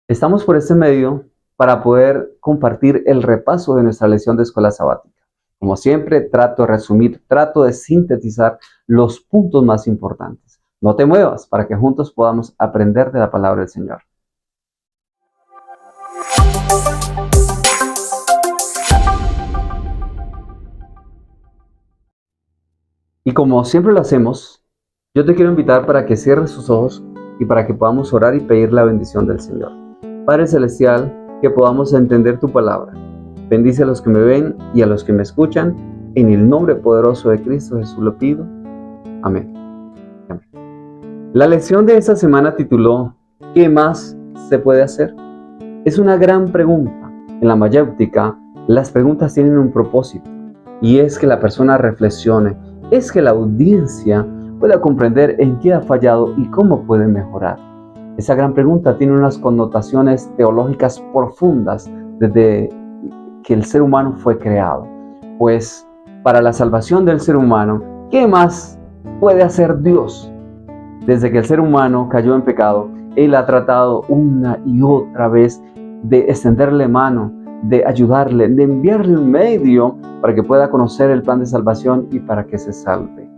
Estamos por este medio para poder compartir el repaso de nuestra lección de escuela sabática. Como siempre, trato de resumir, trato de sintetizar los puntos más importantes. No te muevas para que juntos podamos aprender de la palabra del Señor. Y como siempre lo hacemos, yo te quiero invitar para que cierres tus ojos y para que podamos orar y pedir la bendición del Señor. Padre Celestial, que podamos entender tu palabra. Bendice a los que me ven y a los que me escuchan. En el nombre poderoso de Cristo Jesús lo pido. Amén. Amén. La lección de esta semana tituló ¿Qué más se puede hacer? Es una gran pregunta. En la mayéutica, las preguntas tienen un propósito y es que la persona reflexione, es que la audiencia pueda comprender en qué ha fallado y cómo puede mejorar. Esa gran pregunta tiene unas connotaciones teológicas profundas desde que el ser humano fue creado. Pues para la salvación del ser humano, ¿qué más puede hacer Dios? Desde que el ser humano cayó en pecado, Él ha tratado una y otra vez de extenderle mano, de ayudarle, de enviarle un medio para que pueda conocer el plan de salvación y para que se salve.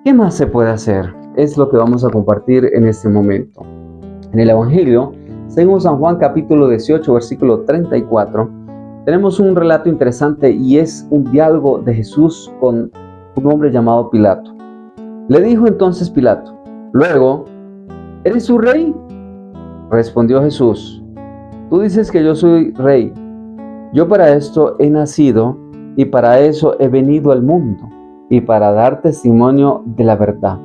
¿Qué más se puede hacer? Es lo que vamos a compartir en este momento. En el Evangelio, según San Juan capítulo 18, versículo 34, tenemos un relato interesante y es un diálogo de Jesús con un hombre llamado Pilato. Le dijo entonces Pilato, luego, ¿eres su rey? Respondió Jesús, tú dices que yo soy rey. Yo para esto he nacido y para eso he venido al mundo y para dar testimonio de la verdad.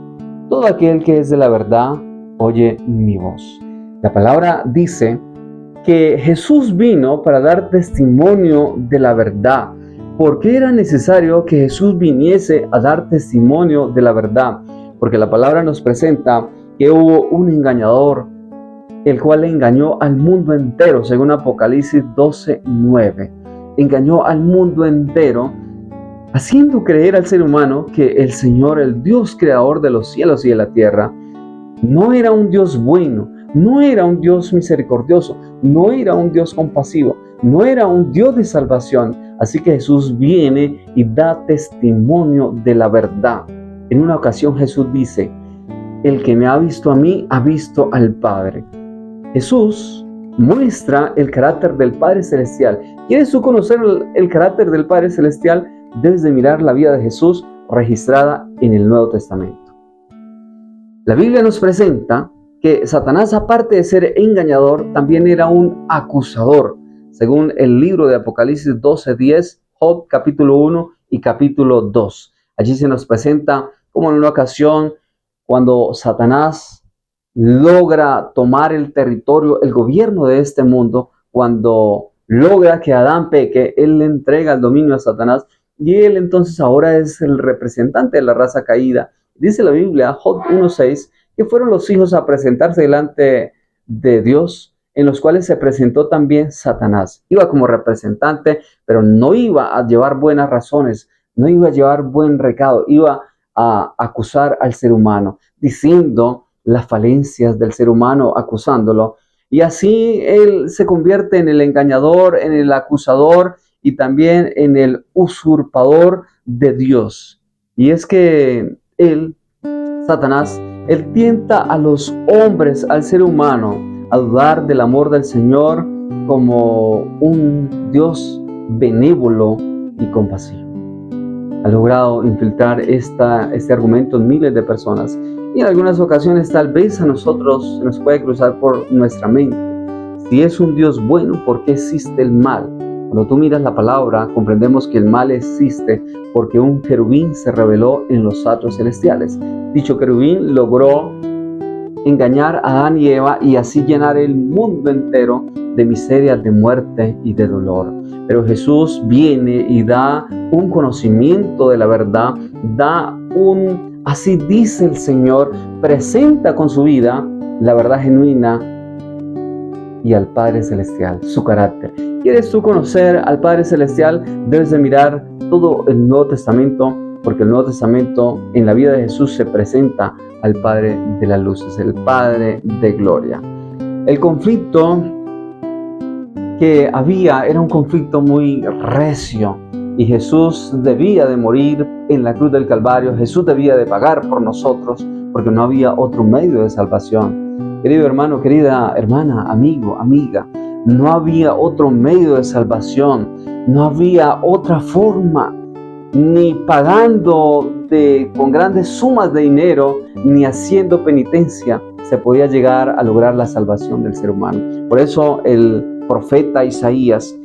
Todo aquel que es de la verdad, oye mi voz. La palabra dice que Jesús vino para dar testimonio de la verdad. ¿Por qué era necesario que Jesús viniese a dar testimonio de la verdad? Porque la palabra nos presenta que hubo un engañador, el cual engañó al mundo entero, según Apocalipsis 12:9. Engañó al mundo entero, haciendo creer al ser humano que el Señor, el Dios creador de los cielos y de la tierra, no era un Dios bueno, no era un Dios misericordioso, no era un Dios compasivo, no era un Dios de salvación. Así que Jesús viene y da testimonio de la verdad. En una ocasión Jesús dice, el que me ha visto a mí, ha visto al Padre. Jesús muestra el carácter del Padre Celestial. ¿Quieres tú conocer el carácter del Padre Celestial? Debes de mirar la vida de Jesús registrada en el Nuevo Testamento. La Biblia nos presenta que Satanás, aparte de ser engañador, también era un acusador, según el libro de Apocalipsis 12:10, Job capítulo 1 y capítulo 2. Allí se nos presenta como en una ocasión cuando Satanás logra tomar el territorio, el gobierno de este mundo, cuando logra que Adán peque, él le entrega el dominio a Satanás y él entonces ahora es el representante de la raza caída. Dice la Biblia, Job 1:6, que fueron los hijos a presentarse delante de Dios, en los cuales se presentó también Satanás. Iba como representante, pero no iba a llevar buenas razones, no iba a llevar buen recado, iba a acusar al ser humano, diciendo las falencias del ser humano, acusándolo. Y así él se convierte en el engañador, en el acusador y también en el usurpador de Dios. Y es que él, Satanás, él tienta a los hombres, al ser humano, a dudar del amor del Señor como un Dios benévolo y compasivo. Ha logrado infiltrar este argumento en miles de personas y en algunas ocasiones tal vez a nosotros se nos puede cruzar por nuestra mente. Si es un Dios bueno, ¿por qué existe el mal? Cuando tú miras la palabra, comprendemos que el mal existe porque un querubín se reveló en los atrios celestiales. Dicho querubín logró engañar a Adán y Eva y así llenar el mundo entero de miseria, de muerte y de dolor. Pero Jesús viene y da un conocimiento de la verdad, así dice el Señor, presenta con su vida la verdad genuina y al Padre Celestial, su carácter. ¿Quieres tú conocer al Padre Celestial? Debes de mirar todo el Nuevo Testamento, porque el Nuevo Testamento en la vida de Jesús se presenta al Padre de las luces, el Padre de gloria. El conflicto que era un conflicto muy recio y Jesús debía de morir en la cruz del Calvario. Jesús debía de pagar por nosotros porque no había otro medio de salvación. Querido hermano, querida hermana, amigo, amiga, no había otro medio de salvación, no había otra forma, ni pagando con grandes sumas de dinero, ni haciendo penitencia, se podía llegar a lograr la salvación del ser humano. Por eso el profeta Isaías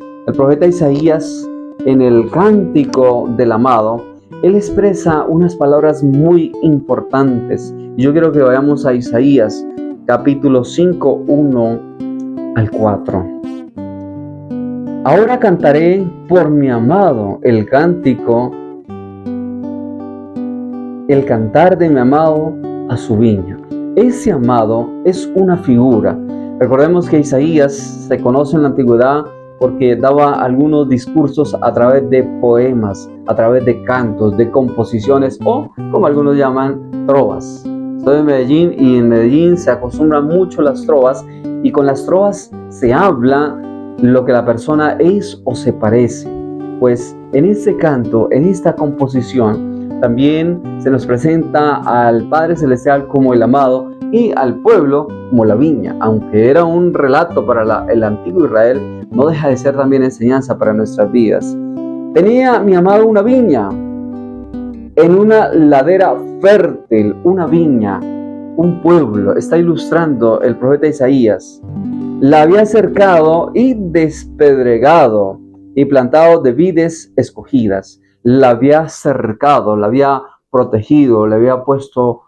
en el cántico del amado, él expresa unas palabras muy importantes. Yo quiero que vayamos a Isaías, capítulo 5, 1 al 4. Ahora cantaré por mi amado el cántico, el cantar de mi amado a su viña. Ese amado es una figura. Recordemos que Isaías se conoce en la antigüedad porque daba algunos discursos a través de poemas, a través de cantos, de composiciones o, como algunos llaman, trovas. Estoy en Medellín y en Medellín se acostumbran mucho las trovas, y con las trovas se habla lo que la persona es o se parece. Pues en este canto, en esta composición, también se nos presenta al Padre Celestial como el amado y al pueblo como la viña. Aunque era un relato para el antiguo Israel, no deja de ser también enseñanza para nuestras vidas. Tenía mi amado una viña en una ladera fértil, una viña, un pueblo. Está ilustrando el profeta Isaías. La había cercado y despedregado y plantado de vides escogidas. La había cercado, la había protegido, le había puesto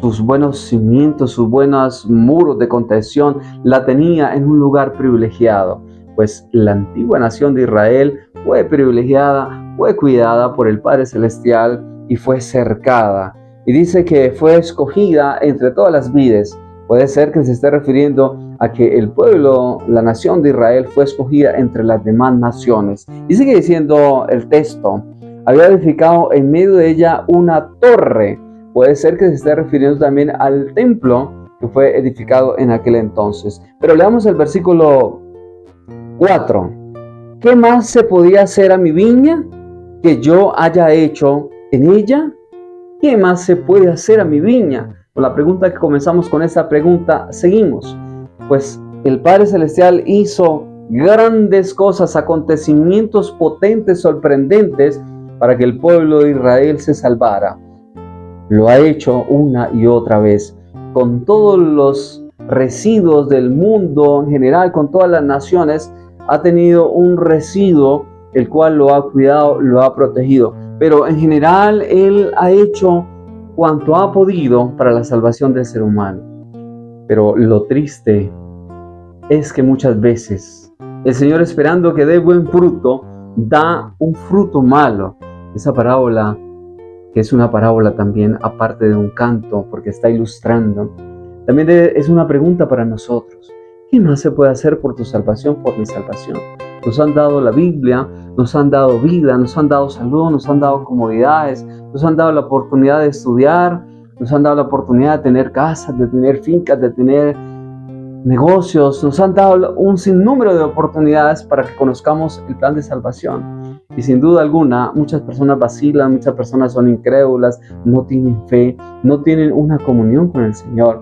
sus buenos cimientos, sus buenos muros de contención. La tenía en un lugar privilegiado, pues la antigua nación de Israel fue privilegiada, fue cuidada por el Padre Celestial y fue cercada. Y dice que fue escogida entre todas las vides. Puede ser que se esté refiriendo a que el pueblo, la nación de Israel, fue escogida entre las demás naciones. Y sigue diciendo el texto, había edificado en medio de ella una torre. Puede ser que se esté refiriendo también al templo que fue edificado en aquel entonces. Pero leamos el versículo 4. ¿Qué más se podía hacer a mi viña que yo haya hecho en ella? ¿Qué más se puede hacer a mi viña? Con la pregunta que comenzamos con esa pregunta, seguimos. Pues el Padre Celestial hizo grandes cosas, acontecimientos potentes, sorprendentes, para que el pueblo de Israel se salvara. Lo ha hecho una y otra vez, con todos los residuos del mundo en general, con todas las naciones, ha tenido un residuo el cual lo ha cuidado, lo ha protegido. Pero en general Él ha hecho cuanto ha podido para la salvación del ser humano. Pero lo triste es que muchas veces el Señor, esperando que dé buen fruto, da un fruto malo. Esa parábola, que es una parábola también, aparte de un canto, porque está ilustrando, también es una pregunta para nosotros. ¿Qué más se puede hacer por tu salvación, por mi salvación? Nos han dado la Biblia, nos han dado vida, nos han dado salud, nos han dado comodidades, nos han dado la oportunidad de estudiar, nos han dado la oportunidad de tener casas, de tener fincas, de tener negocios, nos han dado un sinnúmero de oportunidades para que conozcamos el plan de salvación. Y sin duda alguna, muchas personas vacilan, muchas personas son incrédulas, no tienen fe, no tienen una comunión con el Señor.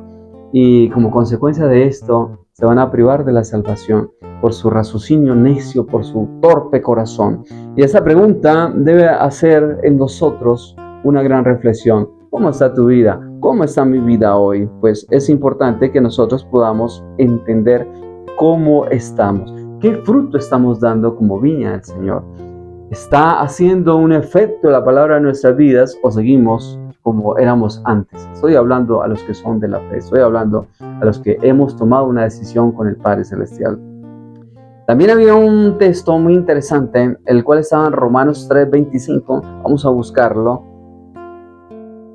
Y como consecuencia de esto, se van a privar de la salvación por su raciocinio necio, por su torpe corazón. Y esa pregunta debe hacer en nosotros una gran reflexión. ¿Cómo está tu vida? ¿Cómo está mi vida hoy? Pues es importante que nosotros podamos entender cómo estamos, qué fruto estamos dando como viña del Señor. ¿Está haciendo un efecto la palabra en nuestras vidas o seguimos como éramos antes? Estoy hablando a los que son de la fe, estoy hablando a los que hemos tomado una decisión con el Padre Celestial. También había un texto muy interesante, el cual estaba en Romanos 3:25, vamos a buscarlo.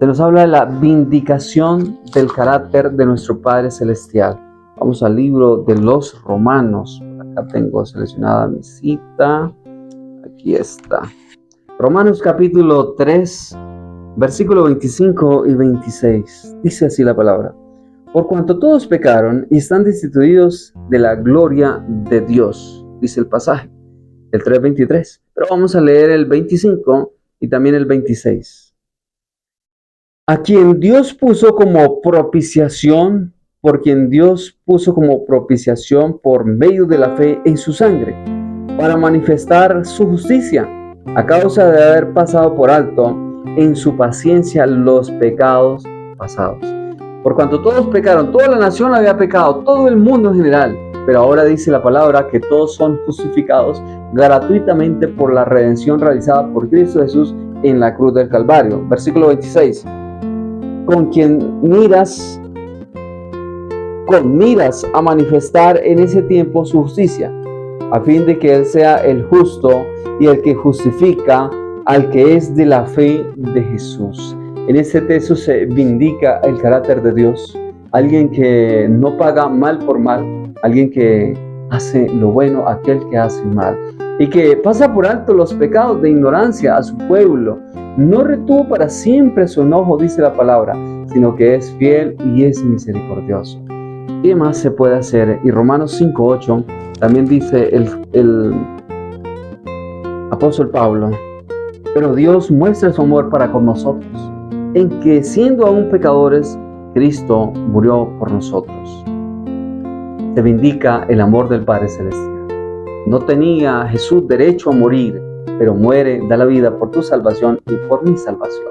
Se nos habla de la vindicación del carácter de nuestro Padre Celestial. Vamos al libro de los Romanos. Acá tengo seleccionada mi cita. Aquí está. Romanos capítulo 3, versículo 25 y 26. Dice así la palabra. Por cuanto todos pecaron y están destituidos de la gloria de Dios, dice el pasaje, el 3:23. Pero vamos a leer el 25 y también el 26. A quien Dios puso como propiciación, por quien Dios puso como propiciación por medio de la fe en su sangre, para manifestar su justicia, a causa de haber pasado por alto en su paciencia los pecados pasados. Por cuanto todos pecaron, toda la nación había pecado, todo el mundo en general, pero ahora dice la palabra que todos son justificados gratuitamente por la redención realizada por Cristo Jesús en la cruz del Calvario. Versículo 26. Con miras a manifestar en ese tiempo su justicia, a fin de que Él sea el justo y el que justifica al que es de la fe de Jesús. En este texto se vindica el carácter de Dios, alguien que no paga mal por mal, alguien que hace lo bueno a aquel que hace mal, y que pasa por alto los pecados de ignorancia a su pueblo. No retuvo para siempre su enojo, dice la palabra, sino que es fiel y es misericordioso. ¿Qué más se puede hacer? Y Romanos 5:8 también dice el apóstol Pablo: pero Dios muestra su amor para con nosotros, en que siendo aún pecadores, Cristo murió por nosotros. Se vindica el amor del Padre Celestial. No tenía Jesús derecho a morir, pero muere, da la vida por tu salvación y por mi salvación.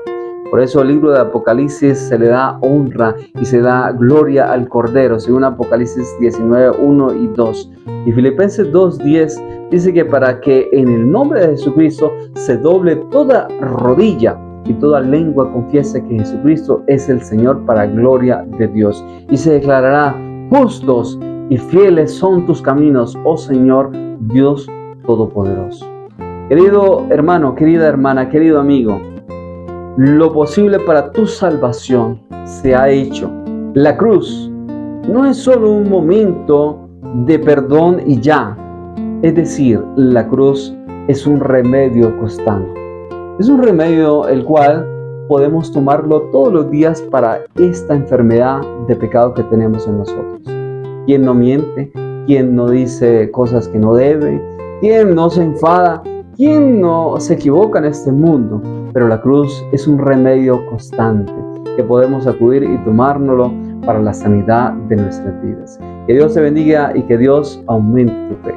Por eso el libro de Apocalipsis se le da honra y se da gloria al Cordero, según Apocalipsis 19:1 y 2. Y Filipenses 2:10 dice que para que en el nombre de Jesucristo se doble toda rodilla y toda lengua confiese que Jesucristo es el Señor, para gloria de Dios. Y se declarará: justos y fieles son tus caminos, oh Señor Dios Todopoderoso. Querido hermano, querida hermana, querido amigo, lo posible para tu salvación se ha hecho. La cruz no es solo un momento de perdón y ya. Es decir, la cruz es un remedio constante. Es un remedio el cual podemos tomarlo todos los días para esta enfermedad de pecado que tenemos en nosotros. ¿Quién no miente? ¿Quién no dice cosas que no debe? ¿Quién no se enfada? ¿Quién no se equivoca en este mundo? Pero la cruz es un remedio constante que podemos acudir y tomárnoslo para la sanidad de nuestras vidas. Que Dios te bendiga y que Dios aumente tu fe.